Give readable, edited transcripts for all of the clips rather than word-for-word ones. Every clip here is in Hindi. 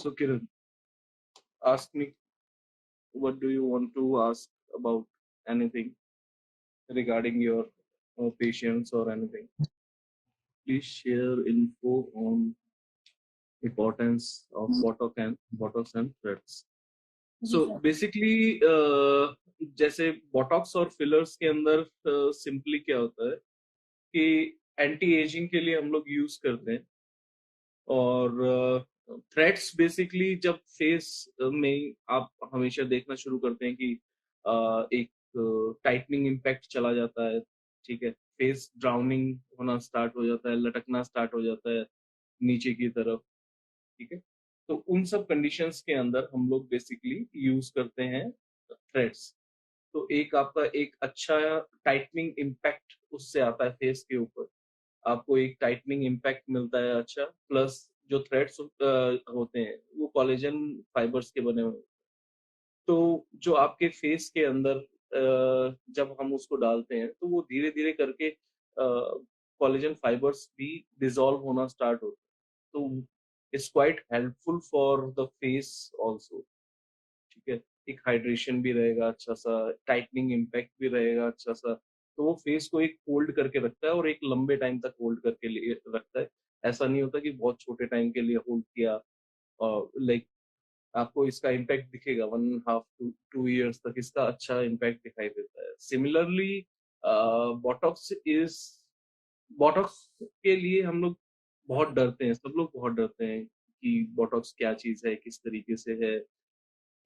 So Kiran, ask me, what do you want to ask about anything regarding your patients or anything? Please share info on importance of Botox and threads. जी So सर। basically जैसे बोटॉक्स और फिलर्स के अंदर सिंपली क्या होता है कि एंटी एजिंग के लिए हम लोग यूज करते हैं, और थ्रेड्स बेसिकली जब फेस में आप हमेशा देखना शुरू करते हैं कि एक टाइटनिंग इम्पैक्ट चला जाता है, ठीक है, फेस ड्राउनिंग होना स्टार्ट हो जाता है, लटकना स्टार्ट हो जाता है नीचे की तरफ, ठीक है। तो उन सब कंडीशंस के अंदर हम लोग बेसिकली यूज करते हैं थ्रेड्स। तो एक आपका एक अच्छा टाइटनिंग इम्पैक्ट उससे आता है फेस के ऊपर, आपको एक टाइटनिंग इम्पैक्ट मिलता है अच्छा, प्लस जो थ्रेड्स होते हैं वो कोलेजन फाइबर्स के बने हुए हैं। तो जो आपके फेस के अंदर जब हम उसको डालते हैं तो वो धीरे धीरे करके कोलेजन फाइबर्स भी डिसॉल्व होना स्टार्ट होते हैं। तो it's quite helpful for the face also, ठीक है। एक हाइड्रेशन भी रहेगा अच्छा सा, टाइटनिंग इम्पैक्ट भी रहेगा अच्छा सा। तो वो फेस को एक होल्ड करके रखता है और एक लंबे टाइम तक होल्ड करके लिए रखता है। ऐसा नहीं होता कि बहुत छोटे टाइम के लिए होल्ड किया और लाइक आपको इसका इम्पैक्ट दिखेगा 1.5 to 2 years तक, इसका अच्छा इम्पैक्ट दिखाई देता है। सिमिलरली बोटॉक्स इज बोटॉक्स के लिए हम लोग बहुत डरते हैं, सब लोग बहुत डरते हैं कि बोटॉक्स क्या चीज है, किस तरीके से है,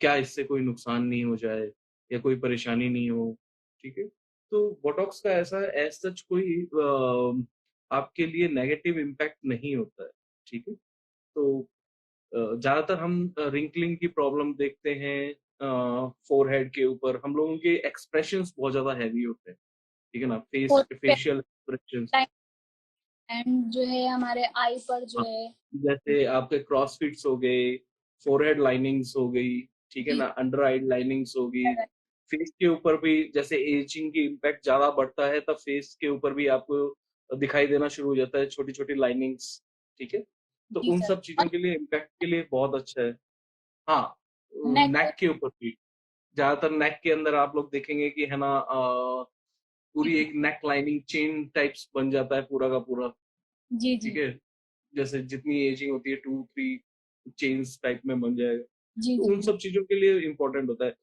क्या इससे कोई नुकसान नहीं हो जाए या कोई परेशानी नहीं हो, ठीक है। तो बोटॉक्स का ऐसा एज सच कोई आपके लिए नेगेटिव इम्पैक्ट नहीं होता है, ठीक है। तो ज्यादातर हम रिंकलिंग की प्रॉब्लम देखते हैं फोरहेड के ऊपर, हम लोगों के एक्सप्रेशंस बहुत ज्यादा हैवी होते हैं, ठीक है ना, फेशियल एक्सप्रेशंस। एंड जो है हमारे आई पर जो हाँ, है। जैसे आपके क्रॉसफिट्स हो गए, फोरहेड लाइनिंग्स हो गई, ठीक है जी ना, अंडर आई लाइनिंग्स हो गई। सर। फेस के ऊपर भी जैसे एजिंग की इम्पैक्ट ज्यादा बढ़ता है तब फेस के ऊपर भी आपको दिखाई देना शुरू हो जाता है छोटी छोटी लाइनिंग्स, ठीक है। तो जी उन सर। सब चीजों और के लिए इम्पैक्ट के लिए बहुत अच्छा है। हाँ, नेक पर। नेक के ऊपर भी ज्यादातर नेक के अंदर आप लोग देखेंगे कि है ना, जी पूरी एक नेक लाइनिंग चेन टाइप्स बन जाता है पूरा का पूरा, जी ठीक जी है। जैसे जितनी एजिंग होती है 2-3 चेन्स टाइप में बन जाएगा। जी तो जी उन सब चीजों के लिए इम्पोर्टेंट होता है।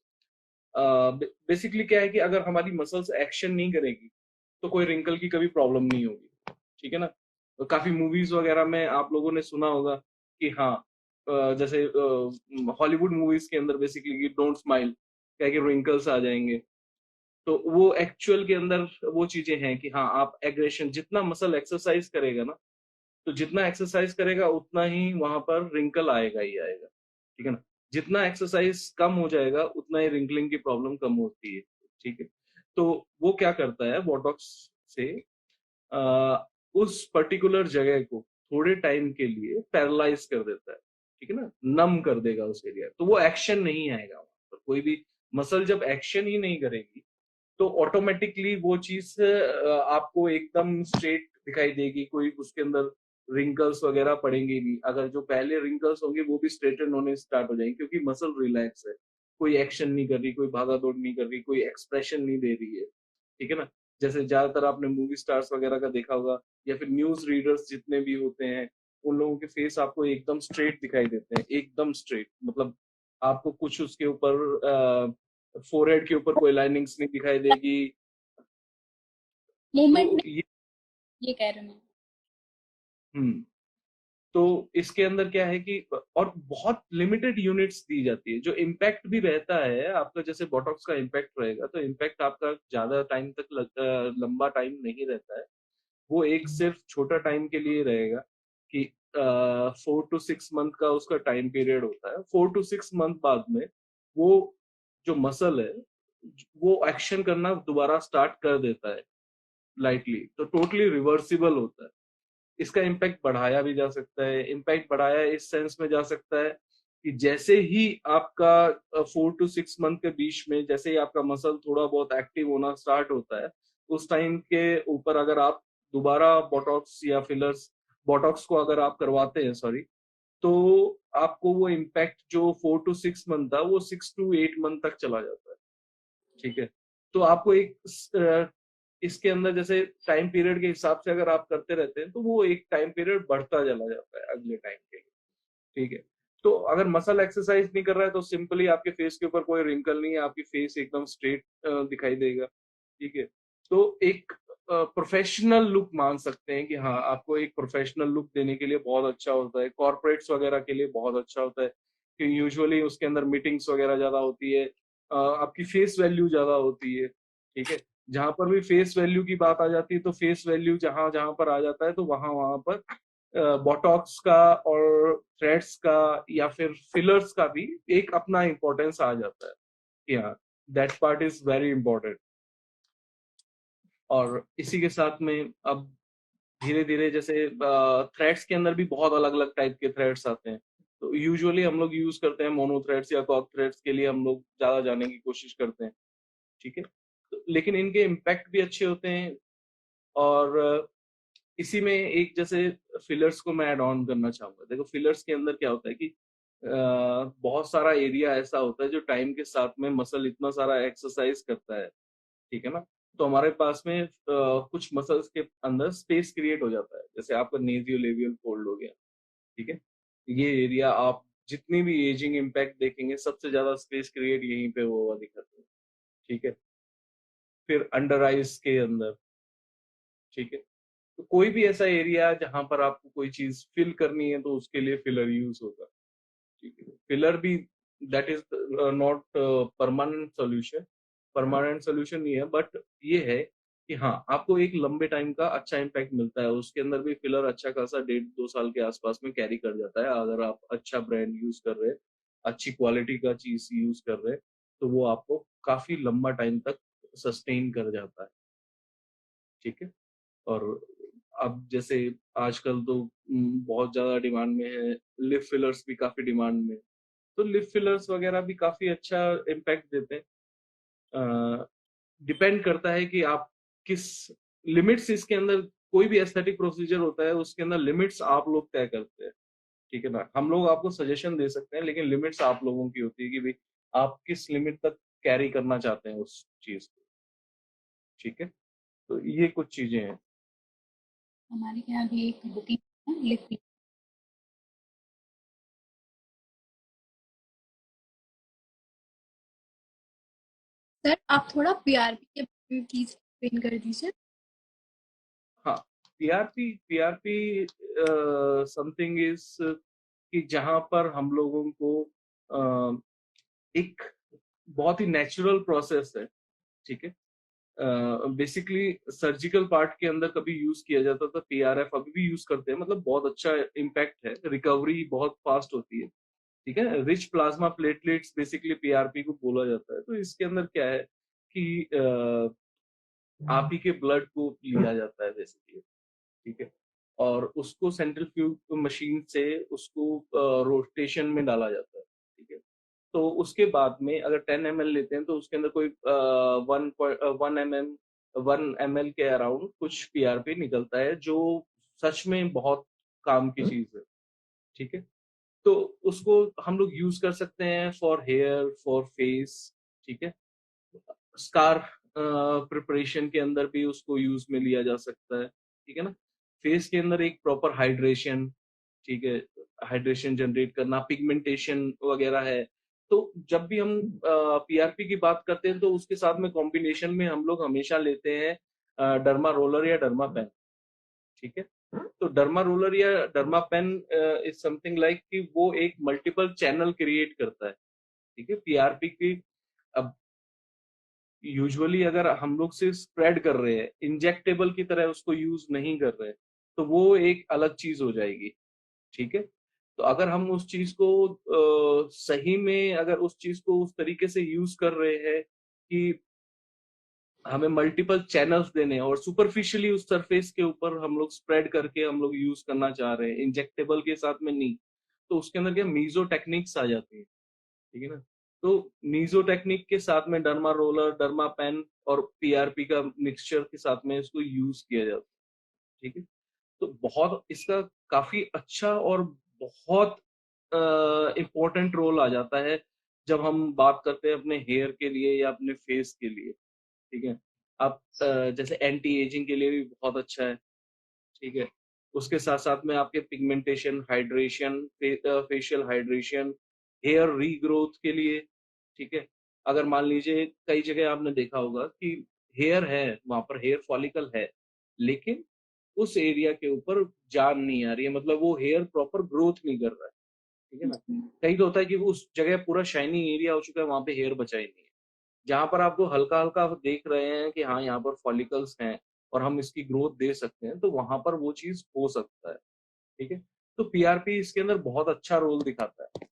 बेसिकली क्या है कि अगर हमारी मसल्स एक्शन नहीं करेगी तो कोई रिंकल की कभी प्रॉब्लम नहीं होगी, ठीक है ना। तो काफी मूवीज वगैरह में आप लोगों ने सुना होगा कि हाँ, जैसे हॉलीवुड मूवीज के अंदर बेसिकली डोंट स्माइल, क्या है कि रिंकल्स आ जाएंगे। तो वो एक्चुअल के अंदर वो चीजें हैं कि हाँ, आप एग्रेशन जितना मसल एक्सरसाइज करेगा ना, तो जितना एक्सरसाइज करेगा उतना ही वहां पर रिंकल आएगा ही आएगा, ठीक है ना। जितना एक्सरसाइज कम हो जाएगा उतना ही रिंकलिंग की प्रॉब्लम कम होती है, ठीक है। तो वो क्या करता है बोटॉक्स से, उस पर्टिकुलर जगह को थोड़े टाइम के लिए पैरालाइज कर देता है, ठीक है ना, नम कर देगा उस एरिया, तो वो एक्शन नहीं आएगा वहां पर। कोई भी मसल जब एक्शन ही नहीं करेगी तो ऑटोमेटिकली वो चीज आपको एकदम स्ट्रेट दिखाई देगी, कोई उसके अंदर रिंकल्स वगैरह पड़ेंगे नहीं। अगर जो पहले रिंकल्स होंगे वो भी स्ट्रेटन होने स्टार्ट हो जाएंगे क्योंकि मसल रिलैक्स है, कोई एक्शन नहीं कर रही, कोई भागा दौड़ नहीं कर रही, कोई एक्सप्रेशन नहीं दे रही है, ठीक है ना। जैसे ज्यादातर आपने मूवी स्टार्स वगैरह का देखा होगा या फिर न्यूज रीडर्स जितने भी होते हैं, उन लोगों के फेस आपको एकदम स्ट्रेट दिखाई देते हैं, एकदम स्ट्रेट, मतलब आपको कुछ उसके ऊपर फोरहेड के ऊपर कोई लाइनिंग्स नहीं दिखाई देगी। मूवमेंट तो नहीं, ये कह रहे हैं। हम्म तो इसके अंदर क्या है कि और बहुत लिमिटेड यूनिट्स दी जाती है, जो इम्पैक्ट भी रहता है आपका, जैसे बोटॉक्स का इम्पैक्ट रहेगा तो इम्पैक्ट आपका ज्यादा टाइम तक लंबा टाइम नहीं रहता है। वो एक सिर्फ छोटा टाइम के लिए रहेगा कि 4 to 6 मंथ का उसका टाइम पीरियड होता है। 4 to 6 मंथ बाद में वो जो मसल है वो एक्शन करना दोबारा स्टार्ट कर देता है लाइटली, तो टोटली रिवर्सिबल होता है। इसका इम्पैक्ट बढ़ाया भी जा सकता है। इम्पैक्ट बढ़ाया इस सेंस में जा सकता है कि जैसे ही आपका 4 to 6 मंथ के बीच में जैसे ही आपका मसल थोड़ा बहुत एक्टिव होना स्टार्ट होता है, उस टाइम के ऊपर अगर आप दोबारा बोटॉक्स या फिलर्स, बोटॉक्स को अगर आप करवाते हैं, सॉरी, तो आपको वो इम्पैक्ट जो 4 to 6 मंथ था वो 6 to 8 मंथ तक चला जाता है। ठीक है, तो आपको एक इसके अंदर जैसे टाइम पीरियड के हिसाब से अगर आप करते रहते हैं तो वो एक टाइम पीरियड बढ़ता चला जाता है अगले टाइम के लिए। ठीक है, तो अगर मसल एक्सरसाइज नहीं कर रहा है तो सिंपली आपके फेस के ऊपर कोई रिंकल नहीं है, आपकी फेस एकदम स्ट्रेट दिखाई देगा। ठीक है, तो एक प्रोफेशनल लुक मान सकते हैं कि हाँ, आपको एक प्रोफेशनल लुक देने के लिए बहुत अच्छा होता है, कॉर्पोरेट्स वगैरह के लिए बहुत अच्छा होता है कि यूजुअली उसके अंदर मीटिंग्स वगैरह ज्यादा होती है, आपकी फेस वैल्यू ज्यादा होती है। ठीक है, जहां पर भी फेस वैल्यू की बात आ जाती है तो फेस वैल्यू जहां जहां पर आ जाता है तो वहां वहां पर बोटॉक्स का और थ्रेड्स का या फिर फिलर्स का भी एक अपना इम्पोर्टेंस आ जाता है कि हाँ, that part is very important. और इसी के साथ में अब धीरे धीरे जैसे थ्रेड्स के अंदर भी बहुत अलग अलग टाइप के थ्रेड्स आते हैं, तो यूजुअली हम लोग यूज करते हैं मोनो थ्रेड्स या कॉक थ्रेड्स के लिए हम लोग ज्यादा जाने की कोशिश करते हैं। ठीक है, तो लेकिन इनके इम्पैक्ट भी अच्छे होते हैं। और इसी में एक जैसे फिलर्स को मैं ऐड ऑन करना चाहूंगा। देखो, फिलर्स के अंदर क्या होता है कि बहुत सारा एरिया ऐसा होता है जो टाइम के साथ में मसल इतना सारा एक्सरसाइज करता है। ठीक है ना, तो हमारे पास में कुछ मसल्स के अंदर स्पेस क्रिएट हो जाता है, जैसे आपका नेजियोलेबियल फोल्ड हो गया। ठीक है, ये एरिया आप जितनी भी एजिंग इम्पैक्ट देखेंगे सबसे ज्यादा स्पेस क्रिएट यहीं पे हुआ दिखाते हैं। ठीक है, फिर अंडर आइज के अंदर। ठीक है, तो कोई भी ऐसा एरिया जहां पर आपको कोई चीज फिल करनी है तो उसके लिए फिलर यूज होगा। ठीक है, फिलर भी that is not permanent solution, permanent solution नहीं है, बट ये है कि हाँ, आपको एक लंबे टाइम का अच्छा इम्पैक्ट मिलता है। उसके अंदर भी फिलर अच्छा खासा 1.5-2 साल के आसपास में कैरी कर जाता है अगर आप अच्छा ब्रांड यूज कर रहे हैं, अच्छी क्वालिटी का चीज यूज कर रहे हैं, तो वो आपको काफी लंबा टाइम तक सस्टेन कर जाता है। ठीक है, और अब जैसे आजकल तो बहुत ज्यादा डिमांड में है, लिप फिलर्स भी काफी डिमांड में है। तो लिप फिलर्स वगैरह भी काफी अच्छा इम्पैक्ट देते हैं। डिपेंड करता है कि आप किस लिमिट्स, इसके अंदर कोई भी एस्थेटिक प्रोसीजर होता है उसके अंदर लिमिट्स आप लोग तय करते हैं। ठीक है ना, हम लोग आपको सजेशन दे सकते हैं लेकिन लिमिट्स आप लोगों की होती है कि भाई आप किस लिमिट तक कैरी करना चाहते हैं उस चीज को। ठीक है, तो ये कुछ चीजें हैं। हमारे यहाँ भी एक बुकिंग है लिख। सर आप थोड़ा पीआरपी के बारे में प्लीज एक्सप्लेन कर दीजिए। हाँ, पीआरपी पीआरपी समथिंग इज कि जहां पर हम लोगों को एक बहुत ही नेचुरल प्रोसेस है। ठीक है, बेसिकली सर्जिकल पार्ट के अंदर कभी यूज किया जाता था पीआरएफ, अभी भी यूज करते हैं, मतलब बहुत अच्छा इम्पैक्ट है, रिकवरी बहुत फास्ट होती है। ठीक है, rich plasma platelets basically PRP को बोला जाता है। तो इसके अंदर क्या है कि आप ही के ब्लड को लिया जाता है बेसिकली। ठीक है, और उसको सेंट्रीफ्यूज मशीन से उसको रोटेशन में डाला जाता है। ठीक है, तो उसके बाद में अगर 10 ml लेते हैं तो उसके अंदर कोई 1 ml के अराउंड कुछ पीआरपी निकलता है, जो सच में बहुत काम की चीज है। ठीक है, तो उसको हम लोग यूज कर सकते हैं फॉर हेयर, फॉर फेस। ठीक है, स्कार प्रिपरेशन के अंदर भी उसको यूज में लिया जा सकता है। ठीक है ना, फेस के अंदर एक प्रॉपर हाइड्रेशन, ठीक है, हाइड्रेशन जनरेट करना, पिगमेंटेशन वगैरह है। तो जब भी हम पीआरपी की बात करते हैं तो उसके साथ में कॉम्बिनेशन में हम लोग हमेशा लेते हैं डर्मा रोलर या डर्मा पेन। ठीक है, तो डर्मा रोलर या derma pen is something like कि वो एक मल्टीपल चैनल क्रिएट करता है। ठीक है, पीआरपी की अब यूजुअली अगर हम लोग सिर्फ स्प्रेड कर रहे हैं, इंजेक्टेबल की तरह उसको यूज नहीं कर रहे, तो वो एक अलग चीज हो जाएगी। ठीक है, तो अगर हम उस चीज को सही में अगर उस चीज को उस तरीके से यूज कर रहे हैं कि हमें मल्टीपल चैनल्स देने हैं और सुपरफिशियली उस सरफेस के ऊपर हम लोग स्प्रेड करके हम लोग यूज करना चाह रहे हैं, इंजेक्टेबल के साथ में नहीं, तो उसके अंदर क्या मीजो टेक्निक्स आ जाती है। ठीक है ना, तो मीजो टेक्निक के साथ में डर्मा रोलर, डर्मा पेन और पीआरपी का मिक्सचर के साथ में इसको यूज किया जाता है। ठीक है, तो बहुत इसका काफी अच्छा और बहुत इम्पोर्टेंट रोल आ जाता है जब हम बात करते हैं अपने हेयर के लिए या अपने फेस के लिए। ठीक है, आप जैसे एंटी एजिंग के लिए भी बहुत अच्छा है। ठीक है, उसके साथ साथ में आपके pigmentation, hydration, facial hydration, hair regrowth के लिए। ठीक है, अगर मान लीजिए कई जगह आपने देखा होगा कि हेयर है, वहां पर हेयर फॉलिकल है, लेकिन उस एरिया के ऊपर जान नहीं आ रही है, मतलब वो हेयर प्रॉपर ग्रोथ नहीं कर रहा है। ठीक है ना, कहीं तो होता है कि वो उस जगह पूरा शाइनी एरिया हो चुका है, वहां पे हेयर बचा ही नहीं है। जहां पर आपको हल्का हल्का देख रहे हैं कि हाँ यहाँ पर फॉलिकल्स हैं और हम इसकी ग्रोथ दे सकते हैं, तो वहां पर वो चीज हो सकता है। ठीक है, तो पीआरपी इसके अंदर बहुत अच्छा रोल दिखाता है,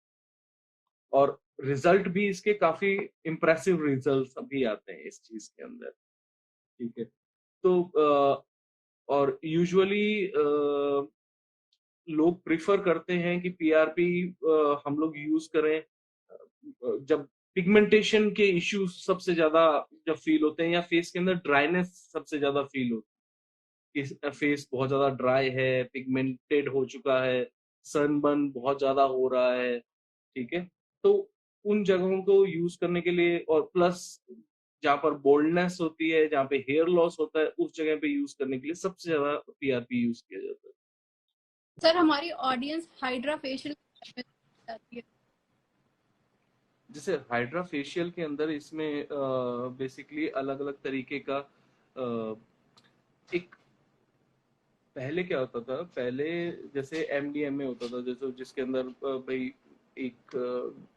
और रिजल्ट भी इसके काफी इम्प्रेसिव रिजल्ट भी आते हैं इस चीज के अंदर। ठीक है, तो और यूजुअली लोग प्रिफर करते हैं कि पीआरपी हम लोग यूज करें जब पिगमेंटेशन के इश्यूज सबसे ज्यादा जब फील होते हैं, या फेस के अंदर ड्राइनेस सबसे ज्यादा फील होती है कि फेस बहुत ज्यादा ड्राई है, पिगमेंटेड हो चुका है, सनबर्न बहुत ज्यादा हो रहा है। ठीक है, तो उन जगहों को यूज करने के लिए, और प्लस जहाँ पर बोल्डनेस होती है, जहाँ पे हेयर लॉस होता है, उस जगह पे यूज करने के लिए सबसे ज्यादा पीआरपी यूज किया जाता है। सर हमारी ऑडियंस हाइड्रा फेशियल जाती है। जैसे हाइड्रा फेशियल के अंदर इसमें बेसिकली अलग अलग तरीके का एक, पहले क्या होता था, पहले जैसे एमडीएमए होता था, जैसे जिसके अंदर भाई एक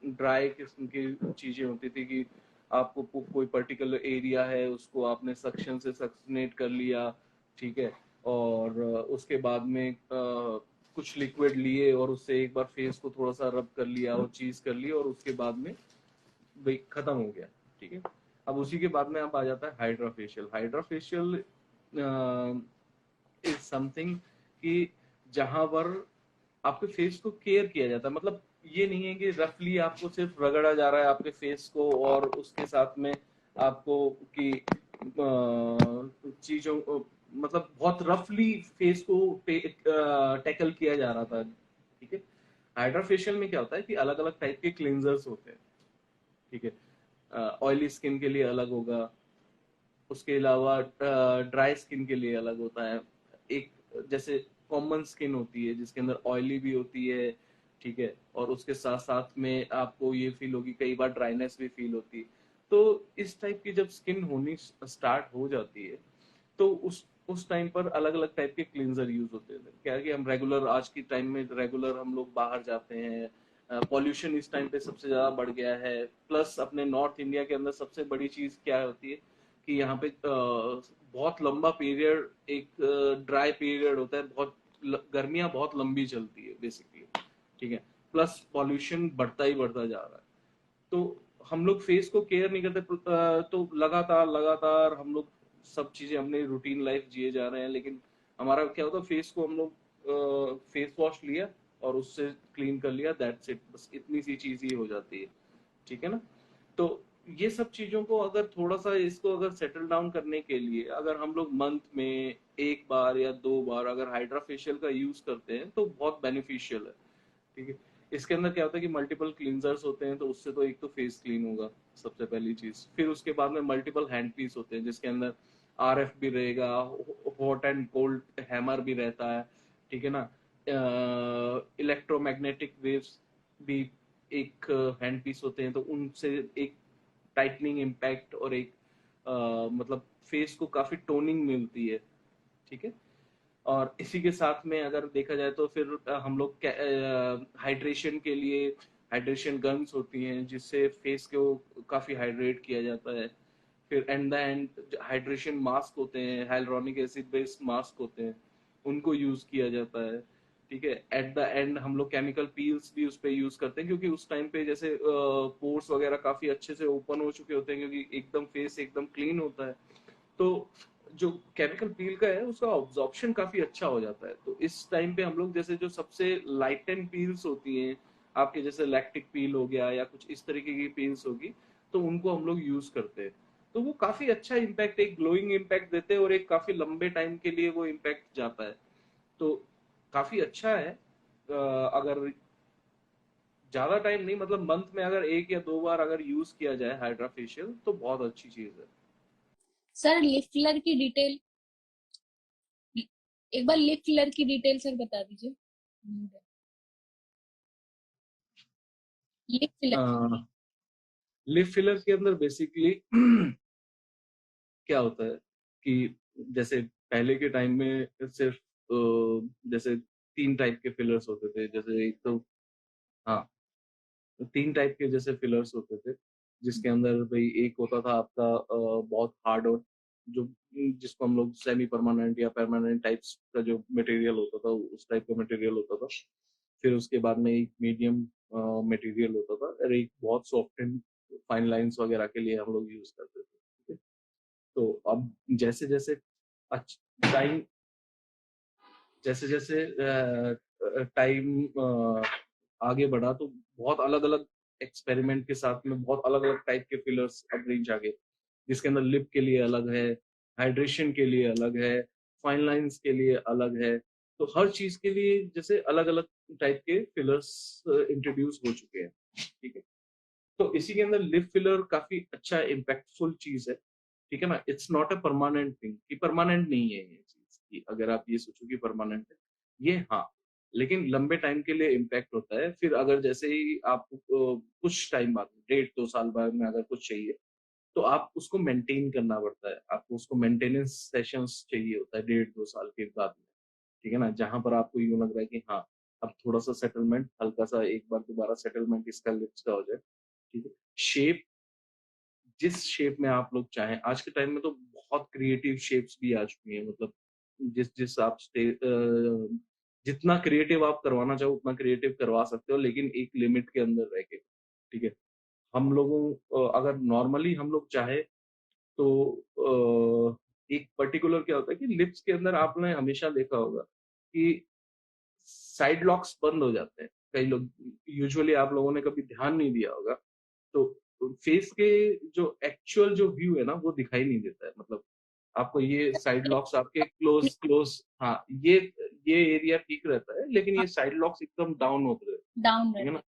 ड्राई किस्म की चीजें होती थी कि आपको कोई पर्टिकुलर एरिया है, उसको आपने सक्शन से सक्शनेट कर लिया। ठीक है, और उसके बाद में कुछ लिक्विड लिए और उससे एक बार फेस को थोड़ा सा रब कर लिया और चीज कर ली, और उसके बाद में भाई खत्म हो गया। ठीक है, अब उसी के बाद में आप आ जाता है hydra facial. Hydra facial is something कि जहां पर आपके फेस को केयर किया जाता है, मतलब ये नहीं है कि रफली आपको सिर्फ रगड़ा जा रहा है आपके फेस को, और उसके साथ में आपको कि चीजों मतलब बहुत रफली फेस को टैकल किया जा रहा था। ठीक है, हाइड्रा फेशियल में क्या होता है कि अलग अलग टाइप के क्लींजर्स होते हैं। ठीक है, ऑयली स्किन के लिए अलग होगा, उसके अलावा ड्राई स्किन के लिए अलग होता है। एक जैसे कॉमन स्किन होती है जिसके अंदर ऑयली भी होती है। ठीक है, और उसके साथ साथ में आपको ये फील होगी, कई बार ड्राइनेस भी फील होती है। तो इस टाइप की जब स्किन होनी स्टार्ट हो जाती है, तो उस टाइम पर अलग अलग टाइप के क्लींजर यूज होते हैं। क्या है कि हम रेगुलर, आज की टाइम में रेगुलर हम लोग बाहर जाते हैं, पॉल्यूशन इस टाइम पे सबसे ज्यादा बढ़ गया है, प्लस अपने नॉर्थ इंडिया के अंदर सबसे बड़ी चीज क्या होती है कि यहाँ पे बहुत लंबा पीरियड, एक ड्राई पीरियड होता है, बहुत गर्मियां बहुत लंबी चलती है बेसिकली। ठीक है, प्लस पॉल्यूशन बढ़ता ही बढ़ता जा रहा है, तो हम लोग फेस को केयर नहीं करते, तो लगातार लगातार हम लोग सब चीजें अपनी रूटीन लाइफ जिए जा रहे हैं, लेकिन हमारा क्या होता है, फेस को हम लोग फेस वॉश लिया और उससे क्लीन कर लिया, दैट्स इट, बस इतनी सी चीज ही हो जाती है। ठीक है ना, तो ये सब चीजों को अगर थोड़ा सा इसको अगर सेटल डाउन करने के लिए, अगर हम लोग मंथ में एक बार या दो बार अगर हाइड्रा फेशियल का यूज करते हैं, तो बहुत बेनिफिशियल है। ठीक है, इसके अंदर क्या होता है कि मल्टीपल क्लींजर्स होते हैं, तो उससे तो एक तो फेस क्लीन होगा सबसे पहली चीज, फिर उसके बाद में मल्टीपल हैंड पीस होते हैं जिसके अंदर आरएफ भी रहेगा, हॉट एंड कोल्ड हैमर भी रहता है। ठीक है ना, इलेक्ट्रोमैग्नेटिक वेव्स भी एक हैंड पीस होते हैं, तो उनसे एक टाइटनिंग इम्पैक्ट और एक मतलब फेस को काफी टोनिंग मिलती है। ठीक है, और इसी के साथ में अगर देखा जाए तो फिर हम लोग हाइड्रेशन के लिए हाइड्रेशन गन्स होती हैं जिससे फेस को काफी हाइड्रेट किया जाता है। फिर and the end hydration mask होते हैं, हाइलुरोनिक एसिड बेस्ड मास्क होते हैं, उनको यूज किया जाता है। ठीक है, एट द एंड हम लोग केमिकल पील्स भी उस पे यूज करते हैं, क्योंकि उस टाइम पे जैसे पोर्स वगैरह काफी अच्छे से ओपन हो चुके होते हैं, क्योंकि एकदम फेस एकदम क्लीन होता है, तो जो केमिकल पील का है उसका ऑब्जॉर्प्शन काफी अच्छा हो जाता है। तो इस टाइम पे हम लोग जैसे जो सबसे लाइट एंड पील्स होती हैं आपके, जैसे लैक्टिक पील हो गया या कुछ इस तरीके की पील्स होगी, तो उनको हम लोग यूज करते हैं, तो वो काफी अच्छा इम्पैक्ट, एक ग्लोइंग इम्पैक्ट देते हैं, और एक काफी लंबे टाइम के लिए वो इम्पैक्ट जाता है, तो काफी अच्छा है। अगर ज्यादा टाइम नहीं, मतलब मंथ में अगर 1 या 2 बार अगर यूज किया जाए हाइड्रा फेशियल तो बहुत अच्छी चीज है। सर लिप फिलर की डिटेल, एक बार लिप फिलर की डिटेल सर बता दीजिए। Lip filler. लिप फिलर के अंदर बेसिकली क्या होता है कि जैसे पहले के टाइम में सिर्फ जैसे 3 टाइप के फिलर्स होते थे, जैसे एक तो, हाँ, 3 टाइप के जैसे फिलर्स होते थे, जिसके अंदर भाई एक होता था आपका बहुत हार्ड और जो जिसको हम लोग सेमी परमानेंट या परमानेंट टाइप्स का जो मटेरियल होता था उस टाइप का मटेरियल होता था। फिर उसके बाद में एक मीडियम मटेरियल होता था और एक बहुत सॉफ्ट एंड फाइन लाइंस वगैरह के लिए हम लोग यूज करते थे, ठीक है? तो अब जैसे जैसे टाइम जैसे जैसे टाइम आगे बढ़ा तो बहुत अलग अलग एक्सपेरिमेंट के साथ में बहुत अलग अलग टाइप के फिलर्स अब रेंज आ गए, जिसके अंदर लिप के लिए अलग है, हाइड्रेशन के लिए अलग है, फाइन लाइंस के लिए अलग है। तो हर चीज के लिए जैसे अलग अलग टाइप के फिलर्स इंट्रोड्यूस हो चुके हैं, ठीक है? तो इसी के अंदर लिप फिलर काफी अच्छा इम्पैक्टफुल चीज है, ठीक है ना? It's not a permanent thing, कि परमानेंट नहीं है ये चीज, कि अगर आप ये सोचो कि परमानेंट है ये, हाँ, लेकिन लंबे टाइम के लिए इम्पैक्ट होता है। फिर अगर जैसे ही आप कुछ टाइम बाद 1.5-2 साल बाद में अगर कुछ चाहिए तो आप उसको मेंटेन करना पड़ता है, आपको उसको मेंटेनेंस सेशंस चाहिए होता है 1.5-2 साल के बाद में, ठीक है ना? जहां पर आपको यूं लग रहा है कि हाँ, अब थोड़ा सा सेटलमेंट, हल्का सा एक बार दोबारा सेटलमेंट इसका लिप्स का हो जाए, ठीक है? शेप, जिस शेप में आप लोग चाहें, आज के टाइम में तो बहुत क्रिएटिव शेप्स भी आ चुकी हैं, मतलब जिस जिस आप जितना क्रिएटिव आप करवाना चाहो उतना क्रिएटिव करवा सकते हो, लेकिन एक लिमिट के अंदर रह के, ठीक है? हम लोगों अगर नॉर्मली हम लोग चाहे तो एक पर्टिकुलर क्या होता है कि लिप्स के अंदर आपने हमेशा देखा होगा कि साइड लॉक्स बंद हो जाते हैं। कई लोग, यूजुअली आप लोगों ने कभी ध्यान नहीं दिया होगा, तो फेस के जो एक्चुअल जो व्यू है ना वो दिखाई नहीं देता है, मतलब आपको ये साइड लॉक्स आपके क्लोज क्लोज, हाँ, ये एरिया ठीक रहता है, लेकिन ये साइड लॉक्स एकदम डाउन होते हैं, डाउन ठीक है रहता ना?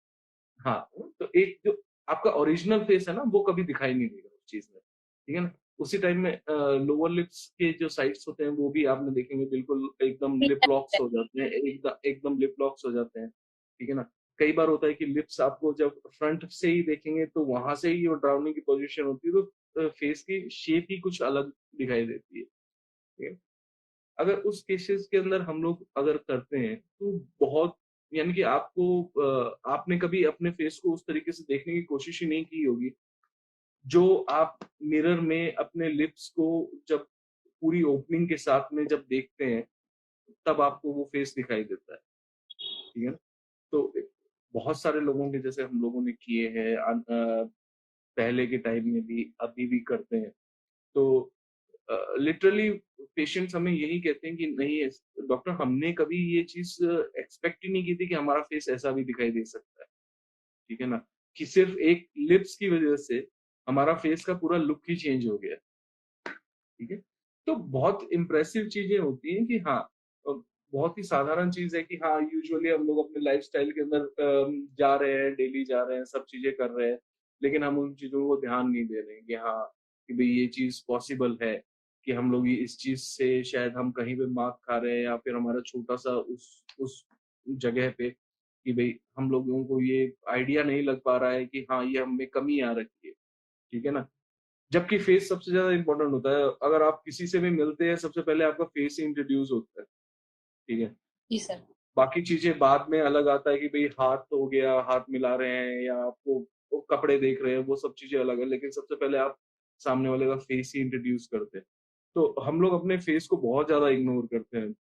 हाँ, तो एक जो आपका ओरिजिनल फेस है ना वो कभी दिखाई नहीं देगा उस चीज में, ठीक है ना? उसी टाइम में लोअर लिप्स के जो साइड्स होते हैं वो भी आपने देखेंगे बिल्कुल एकदम लिप लॉक्स है। हो जाते हैं, एकदम एकदम लिप लॉक्स हो जाते हैं, ठीक है ना? कई बार होता है कि लिप्स आपको जब फ्रंट से ही देखेंगे तो वहां से ही वो ड्राउनिंग की पोजीशन होती है, तो फेस की शेप ही कुछ अलग दिखाई देती है, ठीक है? अगर उस केसेस के अंदर हम लोग अगर करते हैं तो बहुत, यानी कि आपको आपने कभी अपने फेस को उस तरीके से देखने की कोशिश ही नहीं की होगी, जो आप मिरर में अपने लिप्स को जब पूरी ओपनिंग के साथ में जब देखते हैं तब आपको वो फेस दिखाई देता है, ठीक है ना? तो बहुत सारे लोगों के जैसे हम लोगों ने किए हैं, पहले के टाइम में भी अभी भी करते हैं। तो लिटरली पेशेंट्स हमें यही कहते हैं कि नहीं डॉक्टर, हमने कभी ये चीज एक्सपेक्ट ही नहीं की थी कि हमारा फेस ऐसा भी दिखाई दे सकता है, ठीक है ना? कि सिर्फ एक लिप्स की वजह से हमारा फेस का पूरा लुक ही चेंज हो गया, ठीक है? तो बहुत इम्प्रेसिव चीजें होती हैं कि हाँ, अ, बहुत ही साधारण चीज है कि हाँ, यूजुअली हम लोग अपने लाइफस्टाइल के अंदर जा रहे हैं, डेली जा रहे हैं, सब चीजें कर रहे हैं, लेकिन हम उन चीजों को ध्यान नहीं दे रहे हैं कि हाँ, कि भाई ये चीज पॉसिबल है, कि हम लोग ये इस चीज से शायद हम कहीं पे मार्क खा रहे हैं, या फिर हमारा छोटा सा उस जगह पे कि भाई हम लोगों को ये आइडिया नहीं लग पा रहा है कि हाँ, ये हमें कमी आ रखी है, ठीक है ना? जबकि फेस सबसे ज्यादा इंपॉर्टेंट होता है, अगर आप किसी से भी मिलते हैं सबसे पहले आपका फेस ही इंट्रोड्यूस होता है, ठीक है? जी सर। बाकी चीजें बाद में अलग आता है कि भाई हाथ हो गया, हाथ मिला रहे हैं या आपको वो कपड़े देख रहे हैं, वो सब चीजें अलग है, लेकिन सबसे पहले आप सामने वाले का फेस ही इंट्रोड्यूस करते हैं। तो हम लोग अपने फेस को बहुत ज्यादा इग्नोर करते हैं,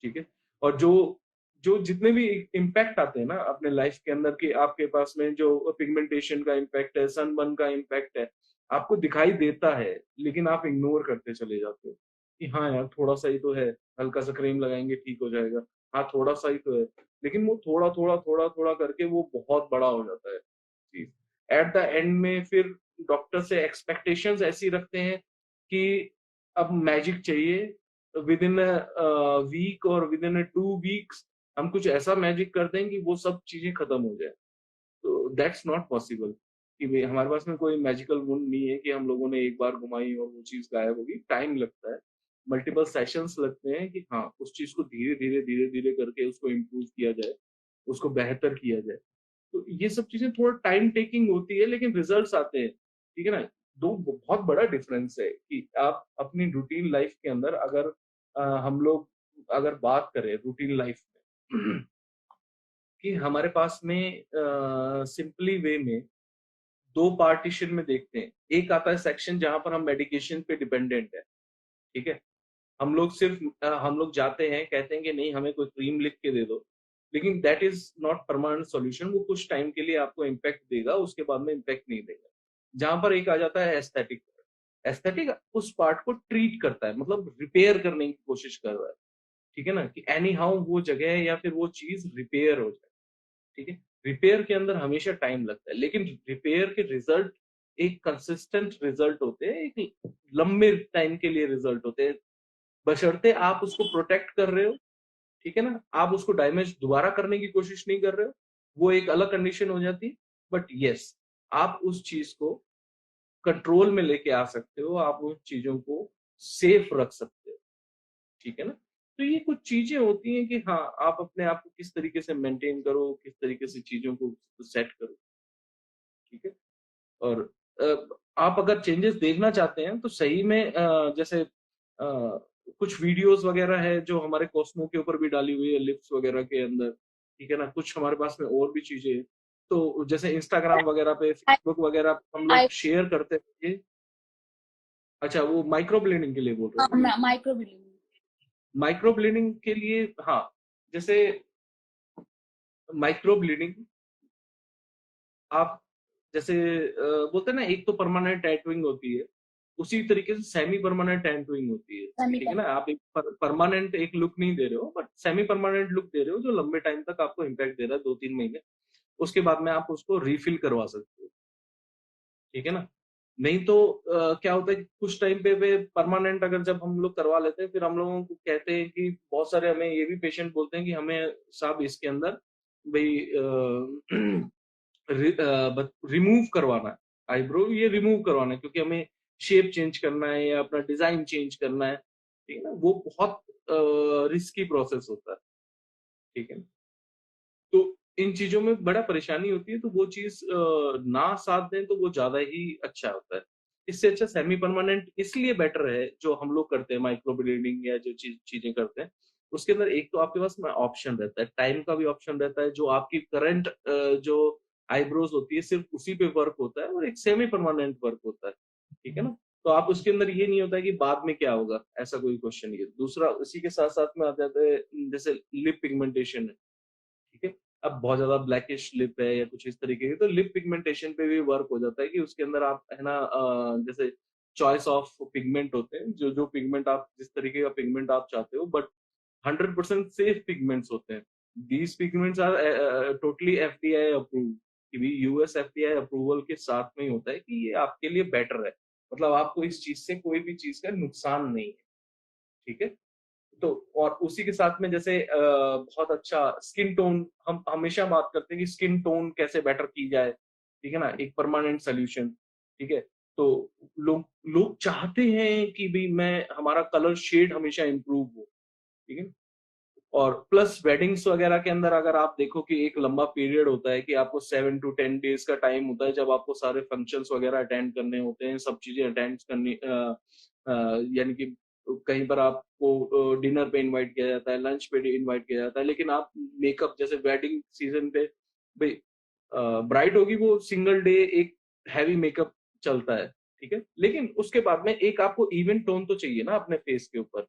ठीक है? और जो जो जितने भी इम्पैक्ट आते हैं ना अपने लाइफ के अंदर, कि आपके पास में जो पिगमेंटेशन का इम्पैक्ट है, सनबर्न का इम्पैक्ट है, आपको दिखाई देता है, लेकिन आप इग्नोर करते चले जाते हो कि हाँ यार थोड़ा सा ही तो है, हल्का सा क्रीम लगाएंगे ठीक हो जाएगा, हाँ थोड़ा सा ही तो है, लेकिन वो थोड़ा थोड़ा थोड़ा थोड़ा करके वो बहुत बड़ा हो जाता है चीज। एट द एंड में फिर डॉक्टर से एक्सपेक्टेशंस ऐसी रखते हैं कि अब मैजिक चाहिए, विद इन वीक और विद इन 2 वीक्स हम कुछ ऐसा मैजिक कर दें कि वो सब चीजें खत्म हो जाए, दैट्स नॉट पॉसिबल कि भाई हमारे पास में कोई मैजिकल वुंड नहीं है कि हम लोगों ने एक बार घुमाई और वो चीज गायब होगी। टाइम लगता है, मल्टीपल सेशंस लगते हैं कि हाँ उस चीज को धीरे धीरे करके उसको इम्प्रूव किया जाए, उसको बेहतर किया जाए। तो ये सब चीजें थोड़ा टाइम टेकिंग होती है, लेकिन रिजल्ट्स आते हैं। ठीक है ना। दो बहुत बड़ा डिफरेंस है कि आप अपनी रूटीन लाइफ के अंदर अगर हम लोग अगर बात करें रूटीन लाइफ में कि हमारे पास में सिंपली वे में दो पार्टीशन में देखते हैं। एक आता है सेक्शन जहां पर हम मेडिकेशन पे डिपेंडेंट है। ठीक है। हम लोग जाते हैं, कहते हैं कि नहीं हमें कोई क्रीम लिख के दे दो, लेकिन that is not permanent solution. वो कुछ टाइम के लिए आपको इम्पैक्ट देगा, उसके बाद में इम्पैक्ट नहीं देगा। जहां पर एक आ जाता है एस्थेटिक। एस्थेटिक उस पार्ट को ट्रीट करता है, मतलब रिपेयर करने की कोशिश कर रहा है। ठीक है ना, कि एनी हाउ वो जगह या फिर वो चीज रिपेयर हो जाए। ठीक है। रिपेयर के अंदर हमेशा टाइम लगता है, लेकिन रिपेयर के रिजल्ट एक कंसिस्टेंट रिजल्ट होते हैं, एक लंबे टाइम के लिए रिजल्ट होते हैं, बशर्ते आप उसको प्रोटेक्ट कर रहे हो। ठीक है ना, आप उसको डैमेज दोबारा करने की कोशिश नहीं कर रहे हो, वो एक अलग कंडीशन हो जाती है। बट यस, आप उस चीज को कंट्रोल में लेके आ सकते हो, आप उन चीजों को सेफ रख सकते हो। ठीक है ना। तो ये कुछ चीजें होती हैं कि हाँ आप अपने आप को किस तरीके से मेंटेन करो, किस तरीके से चीजों को सेट करो। ठीक है। और आप अगर चेंजेस देखना चाहते हैं तो सही में जैसे कुछ वीडियोस वगैरह है जो हमारे कॉस्मो के ऊपर भी डाली हुई है, लिप्स वगैरह के अंदर। ठीक है ना, कुछ हमारे पास में और भी चीजें हैं। तो जैसे इंस्टाग्राम वगैरह पे, फेसबुक वगैरह पे हम लोग आई शेयर करते हैं ये। अच्छा, वो माइक्रो ब्लेडिंग के लिए बोल रहे हो ना? Micro bleeding. माइक्रो ब्लेडिंग के लिए हाँ, जैसे माइक्रो ब्लीडिंग आप जैसे बोलते हैं ना, एक तो परमानेंट टैटूइंग होती है, उसी तरीके से सेमी परमानेंट टैटूइंग होती है। ठीक है ना, आप एक परमानेंट एक लुक नहीं दे रहे हो, बट सेमी परमानेंट लुक दे रहे हो जो लंबे टाइम तक आपको इम्पैक्ट दे रहा है, 2-3 महीने। उसके बाद में आप उसको रिफिल करवा सकते हो। ठीक है ना। नहीं तो क्या होता है कि कुछ टाइम पे परमानेंट अगर जब हम लोग करवा लेते हैं, फिर हम लोगों को कहते हैं कि बहुत सारे हमें ये भी पेशेंट बोलते हैं कि हमें साहब इसके अंदर भाई रिमूव करवाना है, आईब्रो ये रिमूव करवाना है, क्योंकि हमें शेप चेंज करना है या अपना डिजाइन चेंज करना है। ठीक है ना, वो बहुत रिस्की प्रोसेस होता है। ठीक है। तो इन चीजों में बड़ा परेशानी होती है, तो वो चीज ना साथ दें तो वो ज्यादा ही अच्छा होता है। इससे अच्छा सेमी परमानेंट इसलिए बेटर है जो हम लोग करते हैं, माइक्रो ब्लेडिंग या जो चीजें करते हैं। उसके अंदर एक तो आपके पास में ऑप्शन रहता है, टाइम का भी ऑप्शन रहता है, जो आपकी करंट जो आईब्रोज होती है सिर्फ उसी पे वर्क होता है, और एक सेमी परमानेंट वर्क होता है। ठीक है ना। तो आप उसके अंदर ये नहीं होता है कि बाद में क्या होगा, ऐसा कोई क्वेश्चन नहीं है। दूसरा इसी के साथ साथ में आ जाता है, जैसे लिप पिगमेंटेशन है। ठीक है। अब बहुत ज्यादा ब्लैकिश लिप है या कुछ इस तरीके की, तो लिप पिगमेंटेशन पे भी वर्क हो जाता है कि उसके अंदर आप है ना जैसे चॉइस ऑफ पिगमेंट होते हैं, जो जो पिगमेंट आप जिस तरीके का पिगमेंट आप चाहते हो, बट 100% सेफ पिगमेंट्स होते हैं। These pigments are totally FDI approve, कि भी यूएस एफडीआई अप्रूवल के साथ में ही होता है कि ये आपके लिए बेटर है, मतलब आपको इस चीज से कोई भी चीज का नुकसान नहीं है। ठीक है। तो और उसी के साथ में जैसे बहुत अच्छा स्किन टोन, हम हमेशा बात करते हैं कि स्किन टोन कैसे बेटर की जाए। ठीक है ना, एक परमानेंट सोल्यूशन। ठीक है। तो लोग लोग चाहते हैं कि भाई मैं हमारा कलर शेड हमेशा इंप्रूव हो। ठीक है। और प्लस वेडिंग्स वगैरह के अंदर अगर आप देखो कि एक लंबा पीरियड होता है कि आपको 7 to 10 डेज का टाइम होता है, जब आपको सारे फंक्शंस वगैरह अटेंड करने होते हैं, सब चीजें अटेंड करनी यानी कि कहीं पर आपको डिनर पे इनवाइट किया जाता है, लंच पे इनवाइट किया जाता है, लेकिन आप मेकअप जैसे वेडिंग सीजन पे भाई ब्राइड होगी, वो सिंगल डे एक हैवी मेकअप चलता है। ठीक है। लेकिन उसके बाद में एक आपको इवन टोन तो चाहिए ना अपने फेस के ऊपर।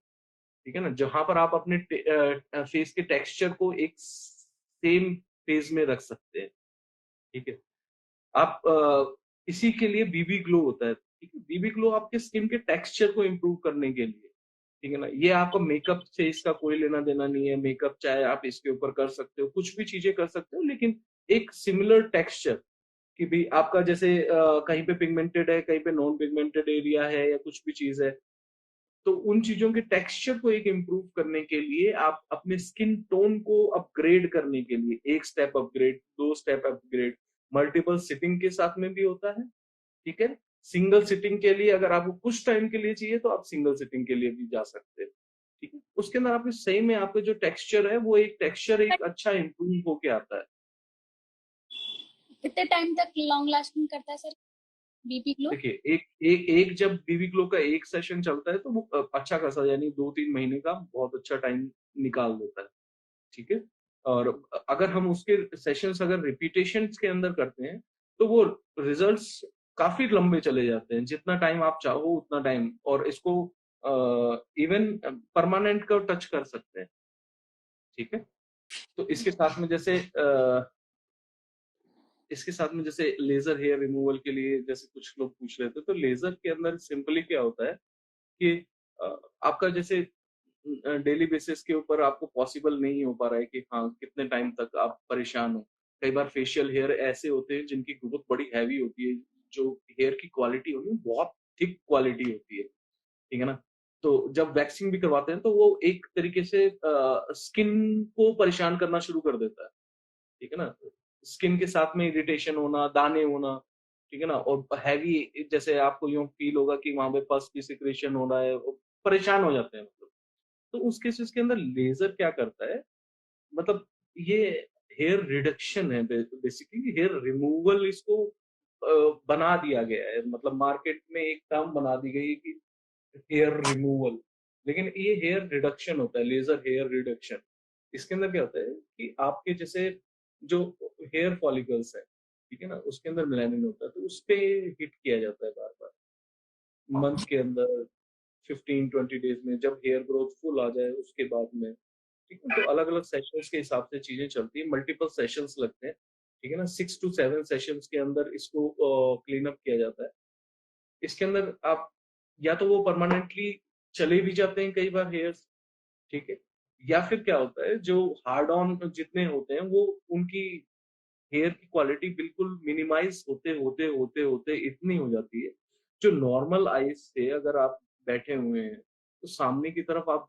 ठीक है ना, जहां पर आप अपने फेस के टेक्सचर को एक सेम फेस में रख सकते हैं। ठीक है। आप इसी के लिए बीबी ग्लो होता है। ठीक है, बीबी ग्लो आपके स्किन के टेक्सचर को इम्प्रूव करने के लिए। ठीक है ना, ये आपको मेकअप से इसका कोई लेना देना नहीं है। मेकअप चाहे आप इसके ऊपर कर सकते हो, कुछ भी चीजें कर सकते हो, लेकिन एक सिमिलर टेक्सचर, कि भी आपका जैसे कहीं पे पिगमेंटेड है, कहीं पे नॉन पिगमेंटेड एरिया है या कुछ भी चीज है, तो उन चीजों के टेक्सचर को एक इम्प्रूव करने के लिए, आप अपने स्किन टोन को अपग्रेड करने के लिए एक step upgrade, 2 step upgrade, multiple sitting के साथ में भी होता है, ठीक है। सिंगल सिटिंग के लिए अगर आपको कुछ टाइम के लिए चाहिए तो आप सिंगल सिटिंग के लिए भी जा सकते हैं, ठीक है। उसके अंदर आपके सही में आपका जो टेक्सचर है वो एक टेक्सचर एक अच्छा इम्प्रूव होके आता है। कितने टाइम तक लॉन्ग लास्टिंग करता है सर बीबी ग्लो? देखिए एक जब बीबी ग्लो का एक सेशन चलता है तो वो अच्छा खासा यानी 2-3 महीने का बहुत अच्छा टाइम निकाल देता है, ठीक है। और अगर हम उसके सेशंस अगर रिपीटेशन के अंदर करते हैं तो वो रिजल्ट्स काफी लंबे चले जाते हैं, जितना टाइम आप चाहो उतना टाइम, और इसको इवन परमानेंट का टच कर सकते हैं, ठीक है। तो इसके साथ में जैसे लेजर हेयर रिमूवल के लिए जैसे कुछ लोग पूछ रहे थे, तो लेजर के अंदर सिंपली क्या होता है कि आपका जैसे डेली बेसिस के ऊपर आपको पॉसिबल नहीं हो पा रहा है कि हाँ कितने टाइम तक आप परेशान हो। कई बार फेशियल हेयर ऐसे होते हैं जिनकी ग्रोथ बड़ी हैवी होती है, जो हेयर की क्वालिटी होती है बहुत थिक क्वालिटी होती है, ठीक है ना। तो जब वैक्सिंग भी करवाते हैं तो वो एक तरीके से स्किन को परेशान करना शुरू कर देता है, ठीक है ना। स्किन के साथ में इरिटेशन होना, दाने होना, ठीक है ना, और हैवी जैसे आपको यूं फील होगा कि वहां पे पस की सिक्रेशन हो रहा है, वो परेशान हो जाते हैं मतलब। तो उस केसेस के अंदर लेजर क्या करता है, मतलब ये हेयर रिडक्शन है, बेसिकली हेयर रिमूवल इसको बना दिया गया है, मतलब मार्केट में एक टर्म बना दी गई है कि हेयर रिमूवल, लेकिन ये हेयर रिडक्शन होता है, लेजर हेयर रिडक्शन। इसके अंदर क्या होता है कि आपके जैसे जो हेयर फॉलिकल्स है, ठीक है ना, उसके अंदर मेलानिन होता है, तो उस पे हिट किया जाता है बार बार मंथ के अंदर, 15-20 डेज में, जब हेयर ग्रोथ फुल आ जाए उसके बाद में, ठीक है। तो अलग अलग सेशंस के हिसाब से चीजें चलती है, मल्टीपल सेशंस लगते हैं, ठीक है ना। 6 to 7 सेशंस के अंदर इसको क्लीन अप किया जाता है। इसके अंदर आप या तो वो परमानेंटली चले भी जाते हैं कई बार हेयर्स, ठीक है, या फिर क्या होता है जो हार्ड ऑन जितने होते हैं वो उनकी हेयर की क्वालिटी बिल्कुल मिनिमाइज होते होते होते होते इतनी हो जाती है, जो नॉर्मल आईज से अगर आप बैठे हुए हैं तो सामने की तरफ आप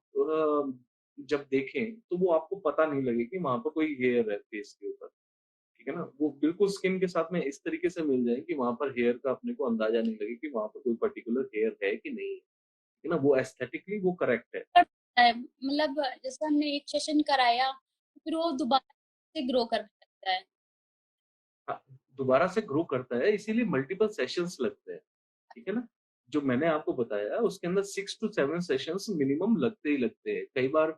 जब देखें तो वो आपको पता नहीं लगे कि वहां पर कोई हेयर है फेस के ऊपर, ठीक है ना। वो बिल्कुल स्किन के साथ में इस तरीके से मिल जाए कि वहां पर हेयर का अपने को अंदाजा नहीं लगे कि वहां पर कोई पर्टिकुलर हेयर है कि नहीं है, ठीक है ना। वो एस्थेटिकली वो करेक्ट है। मतलब जैसे हमने एक सेशन कराया फिर वो दोबारा से ग्रो करने लगता है? हाँ, दोबारा से ग्रो करता है, इसीलिए मल्टीपल सेशंस लगते हैं, ठीक है ना। जो मैंने आपको बताया उसके अंदर 6 to 7 सेशंस मिनिमम लगते ही लगते हैं। कई बार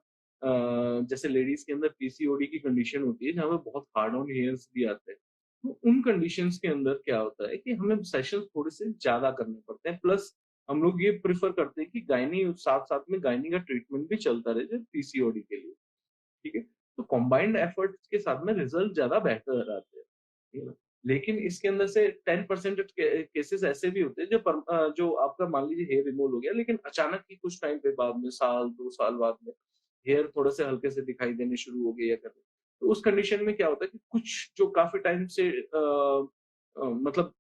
जैसे लेडीज के अंदर पीसीओडी की कंडीशन होती है जहाँ पे बहुत हार्ड ऑन हेयर्स भी आते हैं, तो उन कंडीशंस के अंदर क्या होता है कि हमें सेशन थोड़े से ज्यादा करने पड़ते हैं, प्लस हम लोग ये प्रिफर करते हैं कि गायनी साथ साथ में गायनी का ट्रीटमेंट भी चलता रहे पीसीओडी के लिए, ठीक है। तो कॉम्बाइंड एफर्ट्स के साथ में रिजल्ट ज्यादा बेहतर आते हैं, ठीक है ना। लेकिन इसके अंदर से 10% केसेस ऐसे भी होते हैं जो आपका मान लीजिए हेयर रिमूव हो गया, लेकिन अचानक ही कुछ टाइम पे बाद में, 1-2 साल बाद में हेयर थोड़े से हल्के से दिखाई देने शुरू हो गए या करने, तो उस कंडीशन में क्या होता है कि कुछ जो काफी टाइम से मतलब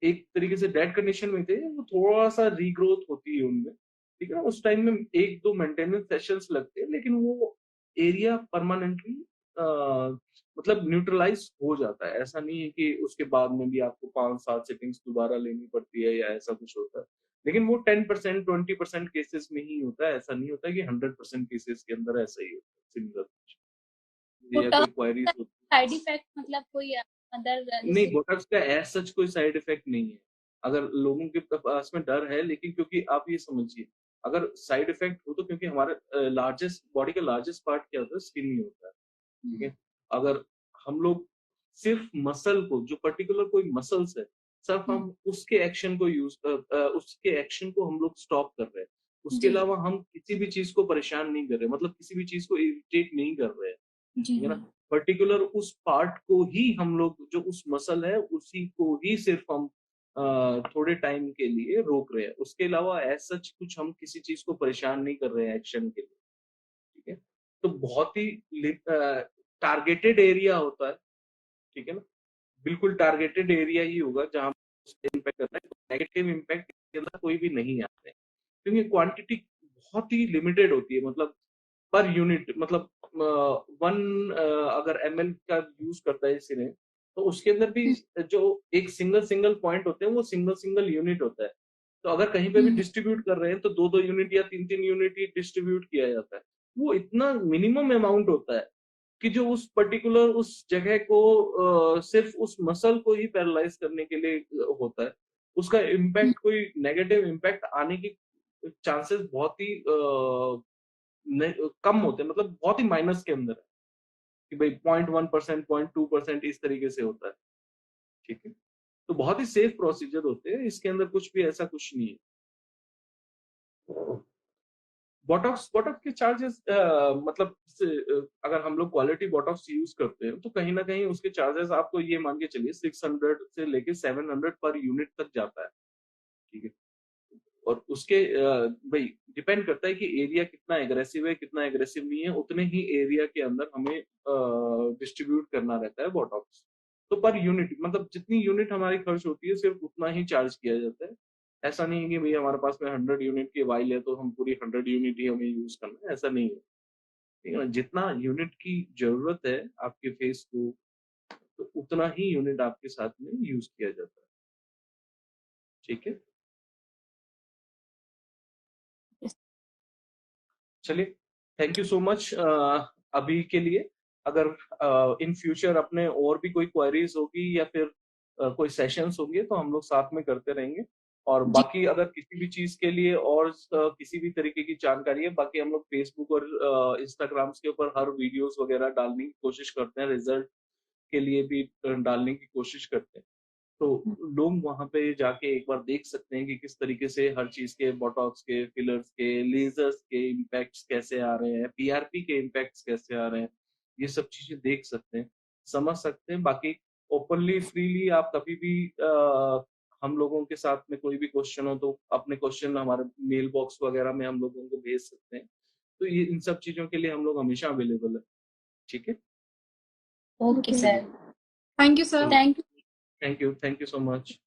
एक तरीके से डेड कंडीशन में थे, वो थोड़ा सा रीग्रोथ होती है उनमें, ठीक है ना। उस टाइम में 1-2 मेंटेनेंस सेशंस लगते हैं, लेकिन वो एरिया परमानेंटली मतलब न्यूट्रलाइज हो जाता है। ऐसा नहीं है कि उसके बाद में भी आपको 5-7 सेटिंग्स दोबारा लेनी पड़ती है या ऐसा कुछ होता है, लेकिन वो 10% 20% केसेस में ही होता है। ऐसा नहीं होता कि 100% केसेस के अंदर ऐसा ही होता है सिमिलर, या कोई बोटॉक्स क्वायरीज होती साइड इफेक्ट मतलब कोई अदर है। नहीं, जैसे? बोटॉक्स का एज सच कोई साइड इफेक्ट नहीं है। अगर लोगों के पास में डर है, लेकिन क्योंकि आप ये समझिए, अगर साइड इफेक्ट हो तो क्योंकि हमारे लार्जेस्ट बॉडी का लार्जेस्ट पार्ट क्या होता है, स्किन ही होता है, ठीक है। अगर हम लोग सिर्फ मसल को, जो पर्टिकुलर कोई मसल्स है, सिर्फ हम उसके एक्शन को उसके एक्शन को हम लोग स्टॉप कर रहे हैं, उसके जी अलावा हम किसी भी चीज को परेशान नहीं कर रहे, मतलब किसी भी चीज को इरिटेट नहीं कर रहे हैं, जी ठीक है ना। हाँ। पर्टिकुलर उस पार्ट को ही हम लोग, जो उस मसल है उसी को ही सिर्फ हम थोड़े टाइम के लिए रोक रहे हैं, उसके अलावा एज सच कुछ हम किसी चीज को परेशान नहीं कर रहे हैं एक्शन के लिए, ठीक है। तो बहुत ही टारगेटेड एरिया होता है, ठीक है ना। बिल्कुल टारगेटेड एरिया ही होगा जहां इम्पैक्ट करना है, नेगेटिव इम्पैक्ट के अंदर कोई भी नहीं आते हैं, क्योंकि क्वांटिटी बहुत ही लिमिटेड होती है, मतलब पर यूनिट, मतलब 1 अगर ml का यूज करता है सिरे, तो उसके अंदर भी जो एक सिंगल पॉइंट होते हैं वो सिंगल यूनिट होता है। तो अगर कहीं पे भी डिस्ट्रीब्यूट कर रहे हैं तो 2-2 यूनिट या 3-3 यूनिट ही डिस्ट्रीब्यूट किया जाता है। वो इतना मिनिमम अमाउंट होता है कि जो उस पर्टिकुलर उस जगह को सिर्फ उस मसल को ही पैरालाइज करने के लिए होता है। उसका इम्पैक्ट कोई नेगेटिव इम्पैक्ट आने की चांसेस बहुत ही कम होते हैं, मतलब बहुत ही माइनस के अंदर है कि भाई 0.1%, 0.2% इस तरीके से होता है। ठीक है, तो बहुत ही सेफ प्रोसीजर होते हैं, इसके अंदर कुछ भी ऐसा कुछ नहीं है। बोटॉक्स बोटॉक्स के चार्जेस मतलब अगर हम लोग क्वालिटी बोटॉक्स यूज करते हैं तो कहीं ना कहीं उसके चार्जेस आपको ये मान के चलिए 600 से लेके 700 पर यूनिट तक जाता है। ठीक है, और उसके भाई डिपेंड करता है कि एरिया कितना एग्रेसिव है कितना एग्रेसिव नहीं है, उतने ही एरिया के अंदर हमें डिस्ट्रीब्यूट करना रहता है बोटॉक्स। तो पर यूनिट मतलब जितनी यूनिट हमारी खर्च होती है सिर्फ उतना ही चार्ज किया जाता है। ऐसा नहीं है कि भाई हमारे पास में 100 यूनिट की वाइल है तो हम पूरी 100 यूनिट ही हमें यूज करना है, ऐसा नहीं है। ठीक है ना, जितना यूनिट की जरूरत है आपके फेस को तो उतना ही यूनिट आपके साथ में यूज किया जाता है। ठीक है, चलिए, थैंक यू सो मच अभी के लिए। अगर इन फ्यूचर अपने और भी कोई क्वेरीज होगी या फिर कोई सेशंस होंगे तो हम लोग साथ में करते रहेंगे। और जी। बाकी अगर किसी भी चीज के लिए और किसी भी तरीके की जानकारी है, बाकी हम लोग फेसबुक और इंस्टाग्राम के ऊपर हर वीडियोस वगैरह डालने की कोशिश करते हैं, रिजल्ट के लिए भी डालने की कोशिश करते हैं। तो लोग वहां पे जाके एक बार देख सकते हैं कि किस तरीके से हर चीज के बोटॉक्स के फिलर्स के लेजर्स के इम्पैक्ट्स कैसे आ रहे हैं, पीआरपी के इम्पैक्ट्स कैसे आ रहे हैं, ये सब चीजें देख सकते हैं, समझ सकते हैं। बाकी ओपनली फ्रीली आप कभी भी हम लोगों के साथ में कोई भी क्वेश्चन हो तो अपने क्वेश्चन हमारे मेल बॉक्स वगैरह में हम लोगों को भेज सकते हैं। तो ये इन सब चीजों के लिए हम लोग हमेशा अवेलेबल है। ठीक है, ओके चलिए, सर। Thank you sir. चलिए, thank you. Thank you so much.